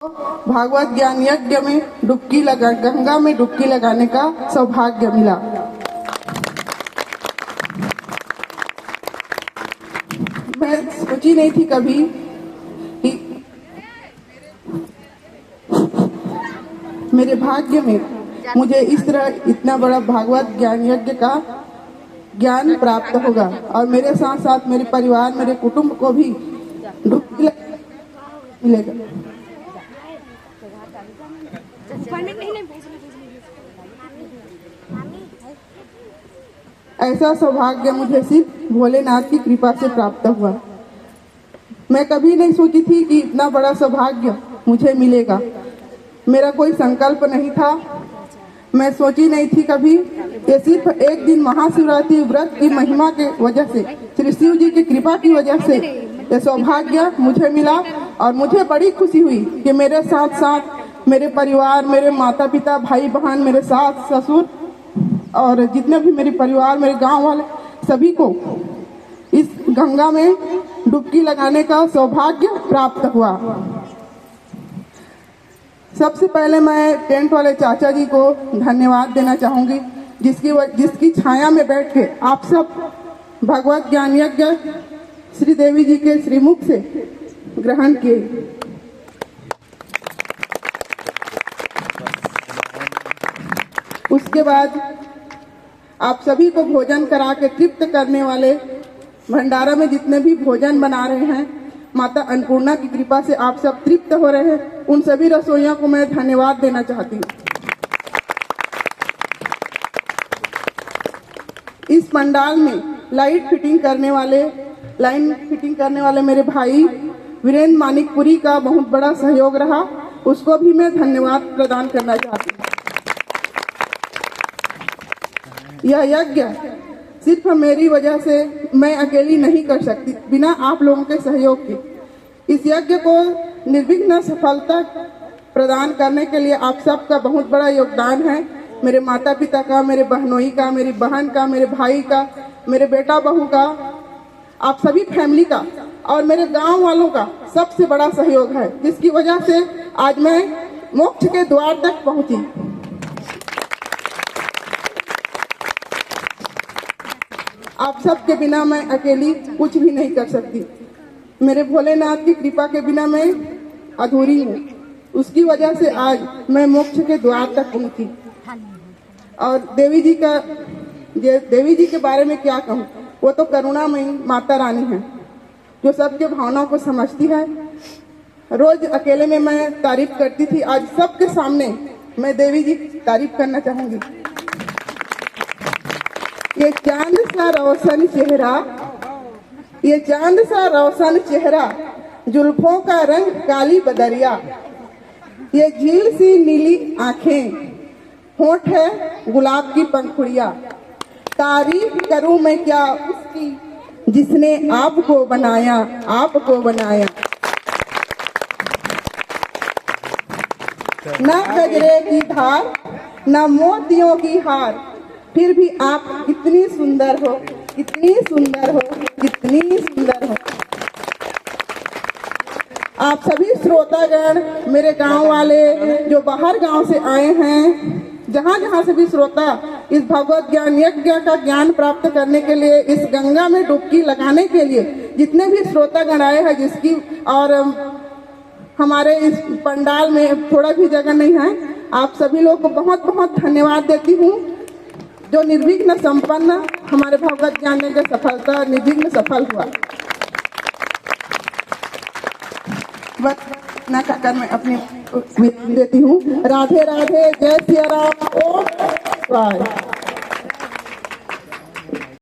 भागवत ज्ञान यज्ञ में गंगा में डुबकी लगाने का सौभाग्य मिला। मैं सोची नहीं थी कभी कि मेरे भाग्य में मुझे इस तरह इतना बड़ा भागवत ज्ञान यज्ञ का ज्ञान प्राप्त होगा और मेरे साथ साथ मेरे परिवार, मेरे कुटुंब को भी डुबकी मिलेगा। ऐसा सौभाग्य मुझे सिर्फ भोलेनाथ की कृपा से प्राप्त हुआ। मैं कभी नहीं सोची थी कि इतना बड़ा सौभाग्य मुझे मिलेगा। मेरा कोई संकल्प नहीं था। मैं सोची नहीं थी कभी। ये सिर्फ एक दिन महाशिवरात्रि व्रत की महिमा के वजह से, श्री शिव जी की कृपा की वजह से ये सौभाग्य मुझे मिला और मुझे बड़ी खुशी हुई कि मेरे साथ साथ मेरे परिवार, मेरे माता पिता, भाई बहन, मेरे सास ससुर और जितने भी मेरे परिवार, मेरे गांव वाले सभी को इस गंगा में डुबकी लगाने का सौभाग्य प्राप्त हुआ। सबसे पहले मैं टेंट वाले चाचा जी को धन्यवाद देना चाहूंगी, जिसकी छाया में बैठ के आप सब भगवत ज्ञान यज्ञ श्री देवी जी के श्रीमुख से ग्रहण किए। उसके बाद आप सभी को भोजन करा के तृप्त करने वाले भंडारा में जितने भी भोजन बना रहे हैं, माता अन्नपूर्णा की कृपा से आप सब तृप्त हो रहे हैं। उन सभी रसोइयों को मैं धन्यवाद देना चाहती हूँ। इस पंडाल में लाइन फिटिंग करने वाले मेरे भाई वीरेंद्र मानिकपुरी का बहुत बड़ा सहयोग रहा। उसको भी मैं धन्यवाद प्रदान करना चाहती हूँ। यह यज्ञ सिर्फ मेरी वजह से मैं अकेली नहीं कर सकती, बिना आप लोगों के सहयोग के। इस यज्ञ को निर्विघ्न सफलता प्रदान करने के लिए आप सबका बहुत बड़ा योगदान है। मेरे माता पिता का, मेरे बहनोई का, मेरी बहन का, मेरे भाई का, मेरे बेटा बहू का, आप सभी फैमिली का और मेरे गांव वालों का सबसे बड़ा सहयोग है, जिसकी वजह से आज मैं मोक्ष के द्वार तक पहुंची। आप सबके बिना मैं अकेली कुछ भी नहीं कर सकती। मेरे भोलेनाथ की कृपा के बिना मैं अधूरी हूँ। उसकी वजह से आज मैं मोक्ष के द्वार तक पहुंची। और देवी जी के बारे में क्या कहूँ, वो तो करुणामयी माता रानी है, जो सबके भावनाओं को समझती है। रोज अकेले में मैं तारीफ करती थी, आज सबके सामने मैं देवी जी की तारीफ करना चाहूंगी। ये चांद सा रोशन चेहरा, ये चांद सा रोशन चेहरा, जुल्फों का रंग काली बदरिया, ये झील सी नीली आंखें, होंठ है गुलाब की पंखुड़िया। तारीफ करूं मैं क्या उसकी, जिसने आपको बनाया, आपको बनाया। न गजरे की धार, न मोतियों की हार, फिर भी आप कितनी सुंदर हो, कितनी सुंदर हो, कितनी सुंदर हो। आप सभी श्रोतागण, मेरे गांव वाले जो बाहर गांव से आए हैं, जहां जहां से भी श्रोता इस भगवत ज्ञान यज्ञ का ज्ञान प्राप्त करने के लिए, इस गंगा में डुबकी लगाने के लिए जितने भी श्रोतागण आए हैं, जिसकी और हमारे इस पंडाल में थोड़ा भी जगह नहीं है, आप सभी लोग को बहुत बहुत धन्यवाद देती हूँ, जो निर्विघ्न संपन्न हमारे भगवत ज्ञान यज्ञ सफलता निर्विघ्न सफल हुआ। बस न कहकर मैं अपनी देती हूँ। राधे राधे, जय सिया राम, ओम शिवाय।